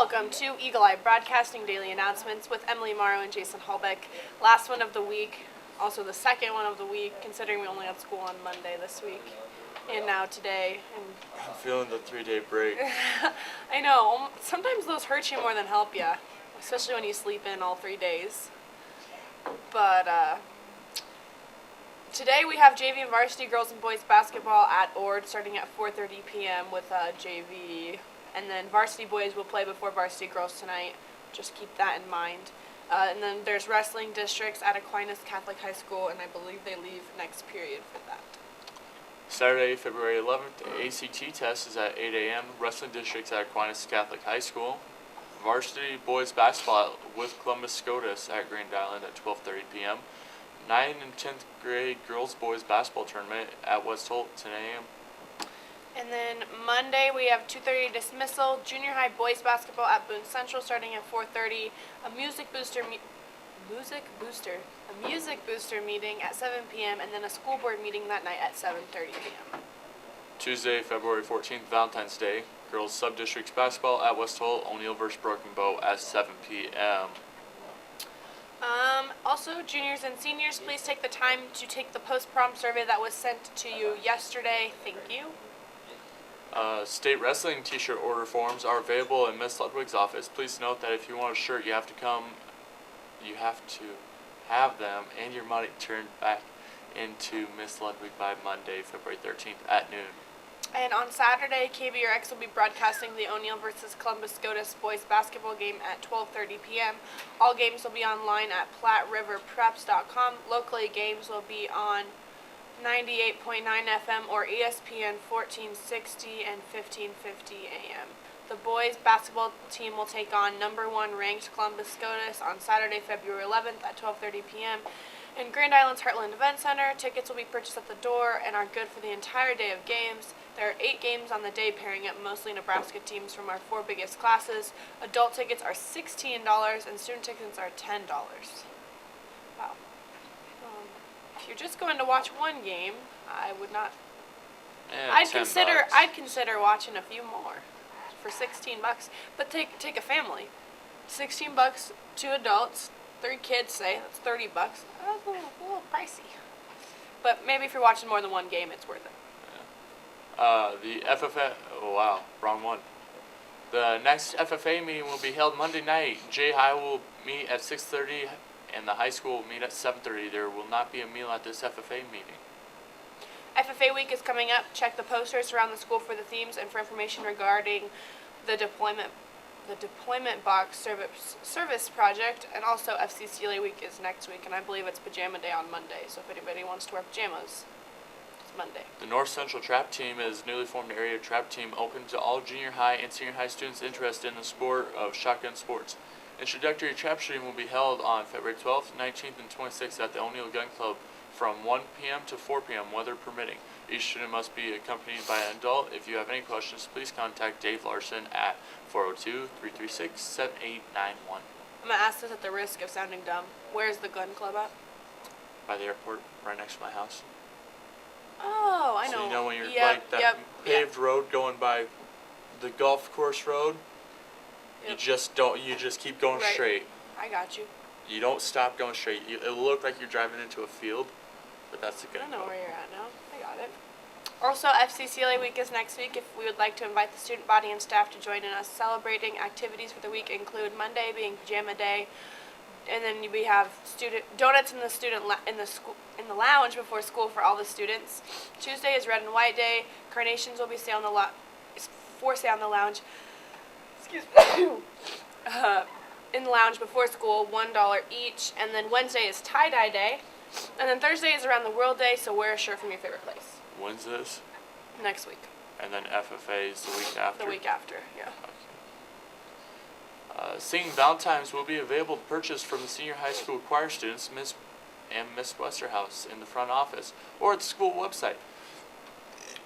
Welcome to Eagle Eye Broadcasting Daily Announcements with Emily Morrow and Jason Hallbeck. Last one of the week, also the second one of the week, considering we only had school on Monday this week. And now today. I'm feeling the 3-day break. I know, sometimes those hurt you more than help you, especially when you sleep in all 3 days. But today we have JV and varsity girls and boys basketball at Ord starting at 4:30 p.m. with JV. And then varsity boys will play before varsity girls tonight. Just keep that in mind. And then there's wrestling districts at Aquinas Catholic High School, and I believe they leave next period for that. Saturday, February 11th, the ACT test is at 8 a.m. Wrestling districts at Aquinas Catholic High School. Varsity boys basketball with Columbus SCOTUS at Grand Island at 12:30 p.m. 9th and 10th grade girls boys basketball tournament at West Holt, 10 a.m. And then Monday we have 2:30 dismissal, junior high boys basketball at Boone Central starting at 4:30, a music booster meeting at 7 p.m. and then a school board meeting that night at 7:30 p.m. Tuesday, February 14th, Valentine's Day, girls sub-districts basketball at West Holt, O'Neill vs. Broken Bow at 7 p.m. Also, juniors and seniors, please take the time to take the post-prom survey that was sent to you yesterday. Thank you. State wrestling t-shirt order forms are available in Miss Ludwig's office. Please note that if you want a shirt, you have to have them and your money turned back into Miss Ludwig by Monday, February 13th at noon. And on Saturday, KBRX will be broadcasting the O'Neill versus Columbus SCOTUS boys basketball game at 12:30 p.m. All games will be online at PlatteRiverPreps.com. Locally, games will be on 98.9 FM or ESPN 1460 and 1550 AM. The boys basketball team will take on number 1 ranked Columbus SCOTUS on Saturday, February 11th at 12:30 p.m. in Grand Island's Heartland Event Center. Tickets will be purchased at the door and are good for the entire day of games. There are 8 games on the day pairing up mostly Nebraska teams from our 4 biggest classes. Adult tickets are $16 and student tickets are $10. Wow. If you're just going to watch one game, I would not. I'd consider watching a few more for $16. But take a family. $16, 2 adults, 3 kids. Say that's $30. That's a little pricey. But maybe if you're watching more than one game, it's worth it. The FFA. Oh wow, wrong one. The next FFA meeting will be held Monday night. J High will meet at 6:30. And the high school will meet at 7:30. There will not be a meal at this FFA meeting. FFA week is coming up. Check the posters around the school for the themes and for information regarding the deployment box service project. And also FCCLA week is next week, and I believe it's pajama day on Monday. So if anybody wants to wear pajamas, it's Monday. The North Central Trap Team is newly formed area trap team open to all junior high and senior high students interested in the sport of shotgun sports. Introductory trap shooting will be held on February 12th, 19th, and 26th at the O'Neill Gun Club from 1 p.m. to 4 p.m., weather permitting. Each student must be accompanied by an adult. If you have any questions, please contact Dave Larson at 402-336-7891. I'm going to ask this at the risk of sounding dumb. Where's the gun club at? By the airport, right next to my house. Oh, I know. So you know when you're paved road going by the golf course road? Yep. You just keep going straight. I got you. You don't stop going straight. It'll look like you're driving into a field, but that's a good I know where you're at now. I got it. Also, FCCLA week is next week. If we would like to invite the student body and staff to join in us celebrating, activities for the week include Monday being pajama day, and then we have donuts in the lounge before school for all the students. Tuesday is red and white day. Carnations will be for sale in the lounge. In the lounge before school, $1 each, and then Wednesday is tie-dye day, and then Thursday is around the world day, so wear a shirt from your favorite place. When's this? Next week. And then FFA is the week after? The week after, yeah. Okay. Singing Valentines will be available to purchase from the senior high school choir students, Miss Westerhouse in the front office, or at the school website.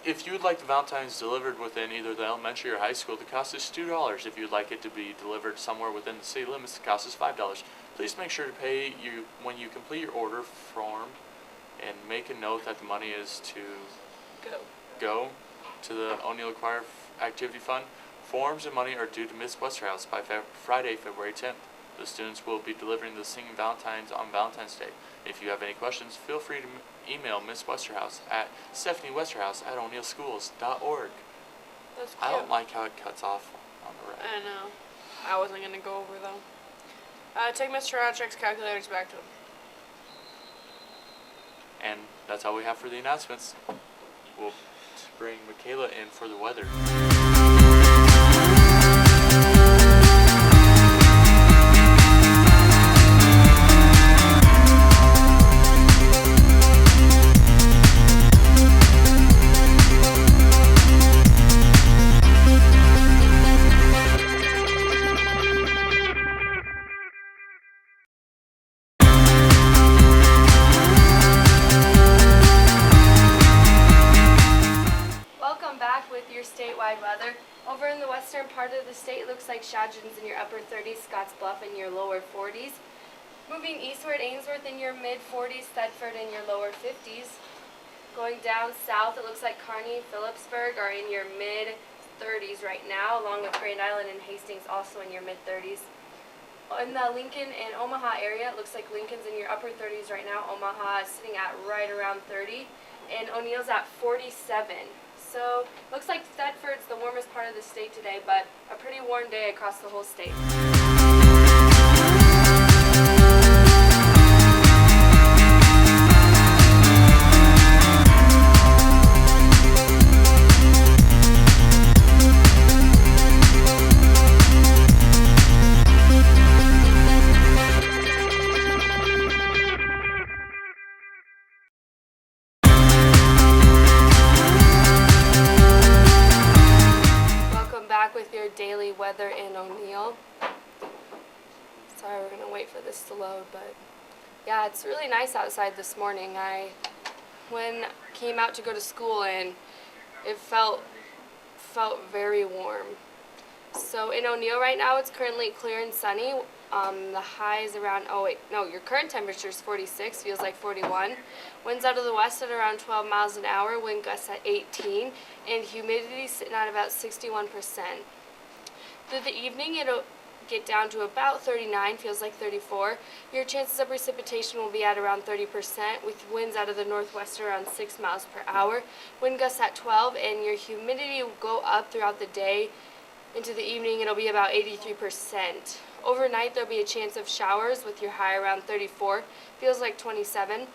If you would like the Valentines delivered within either the elementary or high school, the cost is $2. If you would like it to be delivered somewhere within the city limits, the cost is $5. Please make sure to pay when you complete your order form, and make a note that the money is to go to the O'Neill Choir Activity Fund. Forms and money are due to Miss Westerhouse by Friday, February 10th. The students will be delivering the Singing Valentines on Valentine's Day. If you have any questions, feel free to email Miss Westerhouse at stephaniewesterhouse@o'neillschools.org. That's cute. I don't like how it cuts off on the right. I know. I wasn't gonna go over though. Take Mr. Roderick's calculators back to him. And that's all we have for the announcements. We'll bring Michaela in for the weather. Welcome back with your statewide weather. Over in the western part of the state, it looks like Chadron's in your upper 30s, Scottsbluff in your lower 40s. Moving eastward, Ainsworth in your mid 40s, Thetford in your lower 50s. Going down south, it looks like Kearney, Phillipsburg are in your mid 30s right now, along with Grand Island and Hastings also in your mid 30s. In the Lincoln and Omaha area, it looks like Lincoln's in your upper 30s right now. Omaha is sitting at right around 30, and O'Neill's at 47. So, looks like Thetford's the warmest part of the state today, but a pretty warm day across the whole state. With your daily weather in O'Neill. Sorry, we're gonna wait for this to load, but yeah, it's really nice outside this morning. When came out to go to school and it felt very warm. So in O'Neill right now, it's currently clear and sunny. The high is around, your current temperature is 46, feels like 41. Winds out of the west at around 12 miles an hour, wind gusts at 18, and humidity sitting at about 61%. Through the evening, it'll get down to about 39, feels like 34. Your chances of precipitation will be at around 30%, with winds out of the northwest around 6 miles per hour. Wind gusts at 12, and your humidity will go up throughout the day. Into the evening, it'll be about 83%. Overnight, there'll be a chance of showers with your high around 34, feels like 27.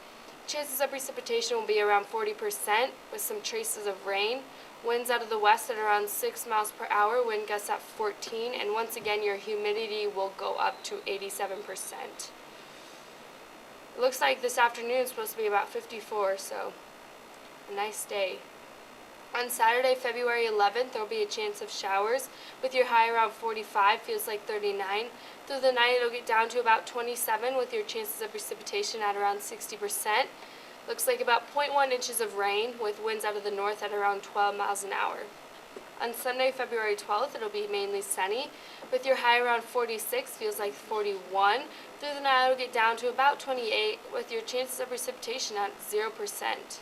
Chances of precipitation will be around 40% with some traces of rain. Winds out of the west at around 6 miles per hour, wind gusts at 14, and once again, your humidity will go up to 87%. It looks like this afternoon is supposed to be about 54, so a nice day. On Saturday, February 11th, there will be a chance of showers with your high around 45, feels like 39. Through the night, it'll get down to about 27 with your chances of precipitation at around 60%. Looks like about 0.1 inches of rain with winds out of the north at around 12 miles an hour. On Sunday, February 12th, it'll be mainly sunny with your high around 46, feels like 41. Through the night, it'll get down to about 28 with your chances of precipitation at 0%.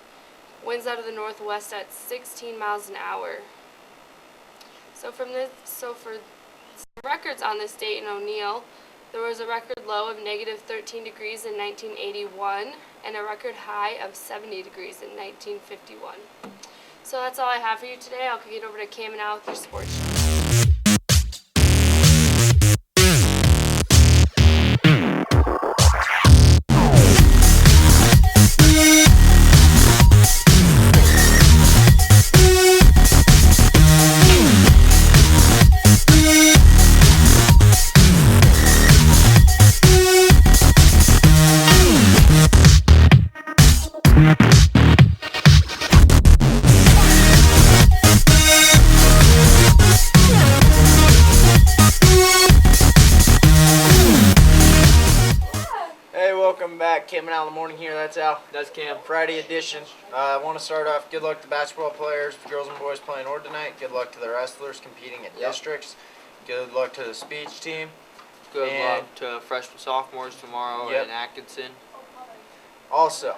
Winds out of the northwest at 16 miles an hour. So for records on this date in O'Neill, there was a record low of negative 13 degrees in 1981 and a record high of 70 degrees in 1951. So that's all I have for you today. I'll get over to Cam now with your sports show. Cam and Al in the morning here. That's Al. That's Cam. Friday edition. I want to start off. Good luck to basketball players, girls and boys playing Ord tonight. Good luck to the wrestlers competing at districts. Good luck to the speech team. Good luck to freshmen, sophomores tomorrow in Atkinson. Also,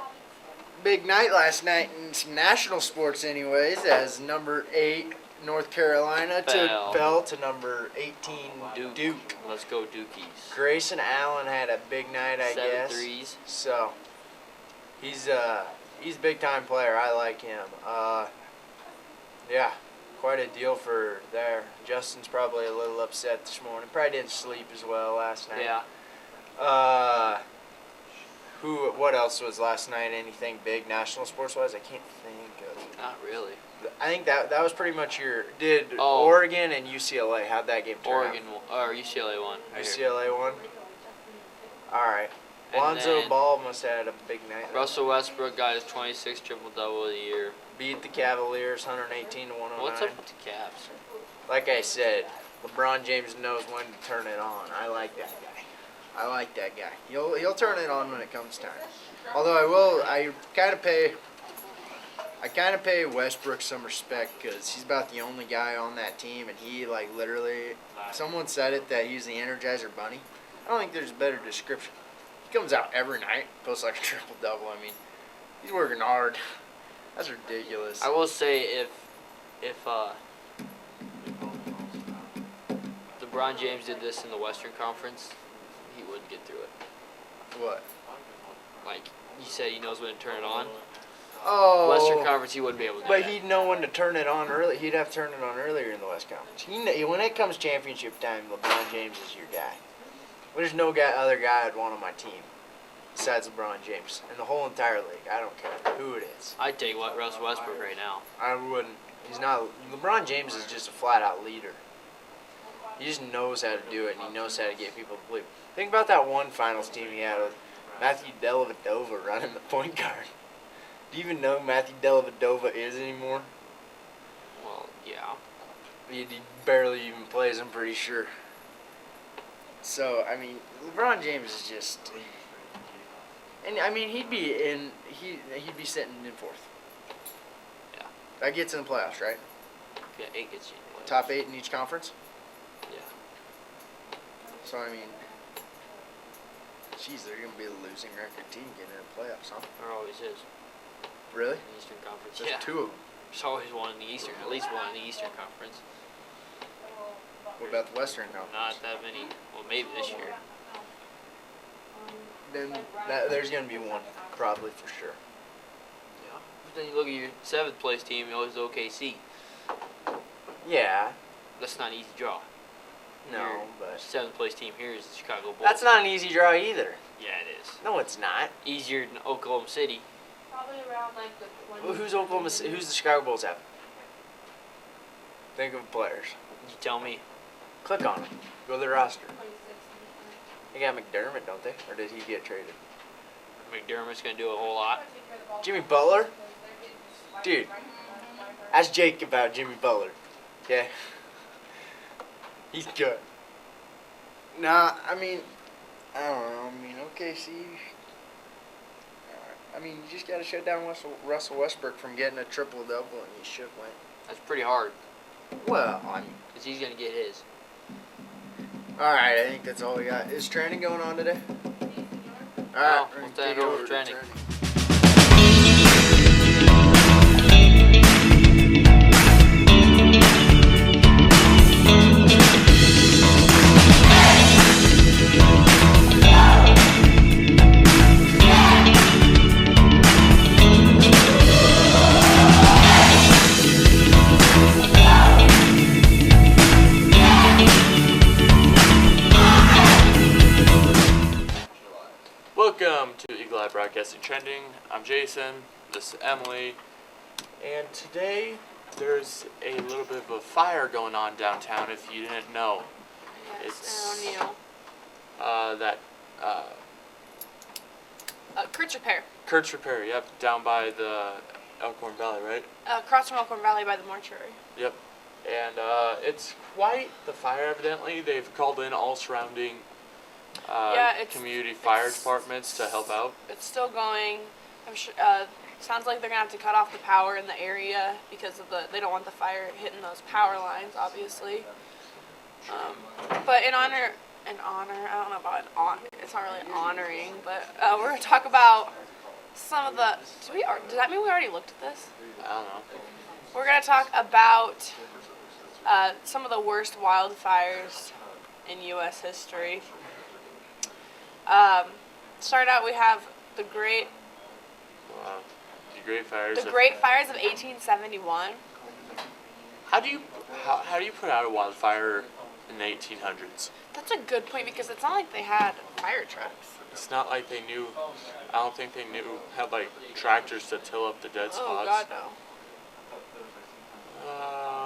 big night last night in some national sports anyways, as number 8 North Carolina Fell. fell to number 18 Duke. Let's go Dukies. Grayson Allen had a big night, I 7 guess. threes. So he's a big time player. I like him. Yeah, quite a deal for there. Justin's probably a little upset this morning. Probably didn't sleep as well last night. Yeah. What else was last night? Anything big national sports wise? I can't think of. Not really. I think that was pretty much your. Did Oh. Oregon and UCLA, how'd that game turn Oregon or UCLA won. out? UCLA won. All right. And Lonzo then- Ball must have had a big night. Russell Westbrook got his 26 triple-double of the year. Beat the Cavaliers 118 to 109. What's up with the Cavs? Like I said, LeBron James knows when to turn it on. I like that guy. He'll turn it on when it comes time. Although I kind of pay Westbrook some respect because he's about the only guy on that team, and he like literally. Someone said it that he's the Energizer Bunny. I don't think there's a better description. He comes out every night, posts like a triple double. I mean, he's working hard. That's ridiculous. I will say if LeBron James did this in the Western Conference, he wouldn't get through it. What? Like you said, he knows when to turn it on. Oh. Western Conference, he wouldn't be able to do But that. he'd know when to turn it on early. He'd have to turn it on earlier in the West Conference. When it comes championship time, LeBron James is your guy. There's no other guy I'd want on my team besides LeBron James in the whole entire league. I don't care who it is. I'd take Russell Westbrook right now. I wouldn't. He's not. LeBron James is just a flat-out leader. He just knows how to do it, and he knows how to get people to believe. Think about that one finals team he had with Matthew Dellavedova running the point guard. Do you even know who Matthew Dellavedova is anymore? Well, yeah. He barely even plays, I'm pretty sure. So, I mean, LeBron James is just... And, I mean, he'd be sitting in fourth. Yeah. That gets in the playoffs, right? Yeah, 8 gets you. in the playoffs. Top 8 in each conference? Yeah. So, I mean... Jeez, they're going to be a losing record team getting in the playoffs, huh? There always is. Really? In the Eastern Conference. There's Yeah. 2 of them. There's always one in the Eastern. At least one in the Eastern Conference. What about the Western Conference? Not that many. Well, maybe this year. Then there's going to be one, probably, for sure. Yeah. But then you look at your 7th place team, you always OKC. Yeah. That's not an easy draw. No, Your but... 7th place team here is the Chicago Bulls. That's not an easy draw either. Yeah, it is. No, it's not. Easier than Oklahoma City. Probably around like the 20. Well, who's the Chicago Bulls have? Think of players. You tell me. Click on it. Go to their roster. They got McDermott, don't they? Or did he get traded? McDermott's going to do a whole lot. Jimmy Butler? Dude, ask Jake about Jimmy Butler. Okay? He's good. Nah, I mean, I don't know. I mean, OKC. I mean, you just got to shut down Russell Westbrook from getting a triple-double, and you should win. That's pretty hard. Well, I mean, Because he's going to get his. all right, I think that's all we got. Is training going on today? All No, right, we'll take stand it over to training. Welcome to Eagle Eye Broadcasting Trending. I'm Jason. This is Emily. And today there's a little bit of a fire going on downtown if you didn't know. Yes, It's- and O'Neill. That Kurtz Repair. Kurtz Repair, yep, down by the Elkhorn Valley, right? Across from Elkhorn Valley by the mortuary. Yep. And it's quite the fire, evidently. They've called in all surrounding Yeah, it's- community fire it's- departments to help out. It's still going. I'm sure. Sounds like they're gonna have to cut off the power in the area because of they don't want the fire hitting those power lines, obviously. But in honor, I don't know about it's not really honoring, but we're gonna talk about some of the. Does that mean we already looked at this? I don't know. We're going to talk about some of the worst wildfires in U.S. history. Start out, we have the Great The Great Fires. Fires of 1871. How do you put out a wildfire in the 1800s? That's a good point because it's not like they had fire trucks. It's not like they knew. I don't think they had like tractors to till up the dead spots. Oh God, no.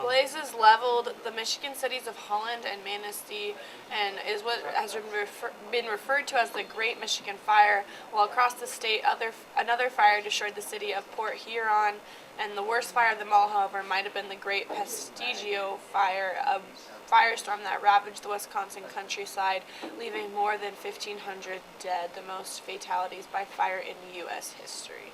Blazes leveled the Michigan cities of Holland and Manistee, and is what has been referred to as the Great Michigan Fire. While across the state, another fire destroyed the city of Port Huron, and the worst fire of them all, however, might have been the Great Prestigio Fire, a firestorm that ravaged the Wisconsin countryside, leaving more than 1,500 dead, the most fatalities by fire in U.S. history.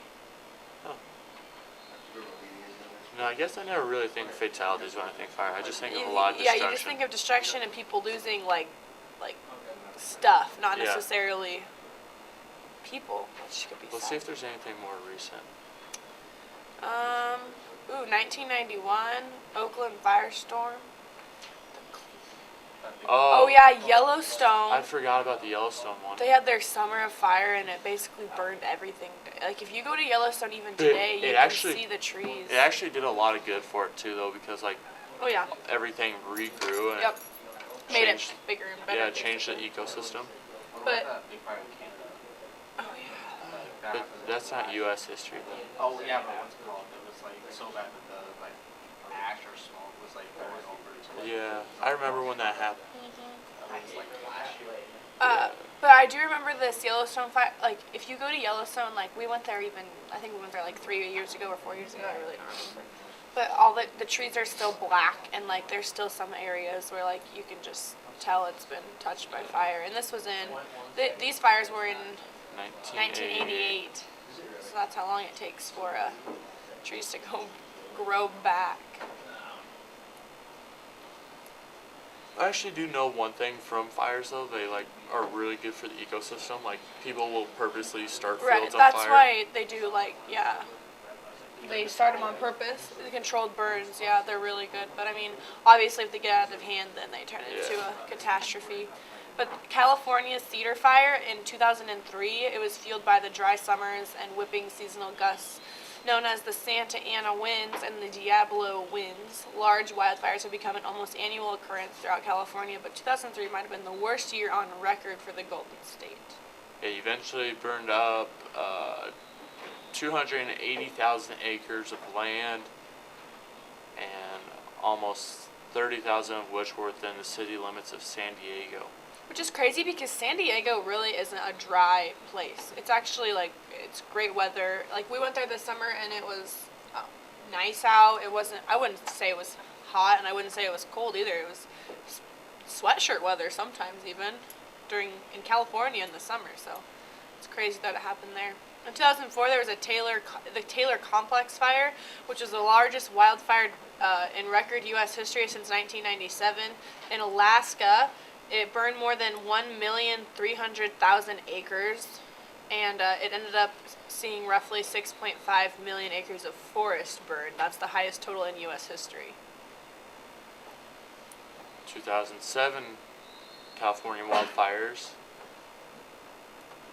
No, I guess I never really think of fatalities when I think fire. I just think of a lot of destruction. Yeah, you just think of destruction and people losing like stuff, not necessarily people, which could be Let's sad. see if there's anything more recent. 1991, Oakland firestorm. Oh Oh yeah, Yellowstone. I forgot about the Yellowstone one. They had their summer of fire and it basically burned everything. Like if you go to Yellowstone even today, you can see the trees. It actually did a lot of good for it too, though, because like Oh yeah. everything regrew and Yep. Made it changed. bigger and better. Yeah, it changed the ecosystem. But oh yeah. But that's not U.S. history, though. Oh yeah, but what's it called? It was like so bad that the like ash or smoke was like going over to Yeah, I remember when that happened. it's like flashing. But I do remember this Yellowstone fire. Like, if you go to Yellowstone, like, we went there I think we went there like 3 years ago or 4 years ago, I really don't remember. But all the trees are still black, and, like, there's still some areas where, like, you can just tell it's been touched by fire. And this was these fires were in 1988. So that's how long it takes for trees to grow back. I actually do know one thing from fires, though. They like are really good for the ecosystem. Like people will purposely start Right, fields on that's fire. why they do, like, yeah. They start them on purpose. The controlled burns, yeah, they're really good. But I mean, obviously, if they get out of hand, then they turn into a catastrophe. But California's Cedar Fire in 2003, it was fueled by the dry summers and whipping seasonal gusts known as the Santa Ana winds and the Diablo winds. Large wildfires have become an almost annual occurrence throughout California, but 2003 might have been the worst year on record for the Golden State. It eventually burned up 280,000 acres of land, and almost 30,000 of which were within the city limits of San Diego. Which is crazy because San Diego really isn't a dry place. It's actually it's great weather. Like we went there this summer and it was nice out. I wouldn't say it was hot and I wouldn't say it was cold either. It was sweatshirt weather sometimes even in California in the summer. So it's crazy that it happened there. In 2004, there was the Taylor Complex fire, which was the largest wildfire in record U.S. history since 1997. In Alaska, it burned more than 1,300,000 acres, and it ended up seeing roughly 6.5 million acres of forest burned. That's the highest total in U.S. history. 2007 California wildfires.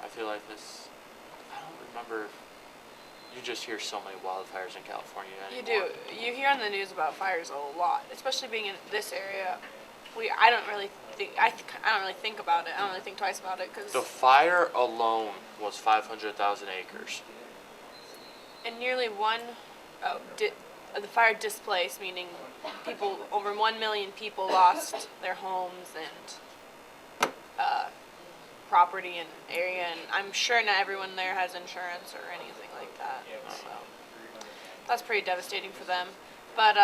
I feel like I don't remember. You just hear so many wildfires in California anymore. You do. You hear on the news about fires a lot, especially being in this area. I don't really think about it. I don't really think twice about it because. The fire alone was 500,000 acres. And nearly the fire displaced, meaning over 1 million people lost their homes and property and area, and I'm sure not everyone there has insurance or anything like that. So that's pretty devastating for them. But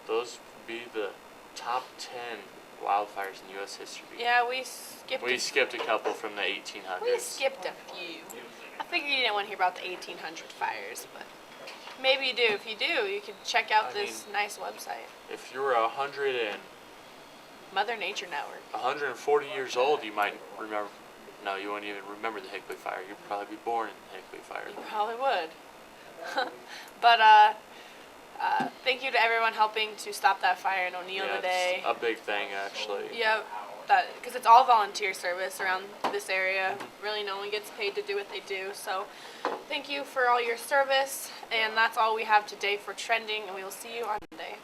Those would be the top 10 wildfires in U.S. history. yeah, we skipped a couple from the 1800s. We skipped a few. I figured you didn't want to hear about the 1800 fires, but maybe you do. If you do, you can check out this nice website, If you were 140 Mother Nature Network. years old, you might remember. No, you wouldn't even remember the Hickory Fire. You'd probably be born in the Hickory Fire. You probably would. But Thank you to everyone helping to stop that fire in O'Neill Yeah, today. it's a big thing actually. Yep, because it's all volunteer service around this area. Really, no one gets paid to do what they do. So, thank you for all your service, and that's all we have today for trending. And we will see you on Monday.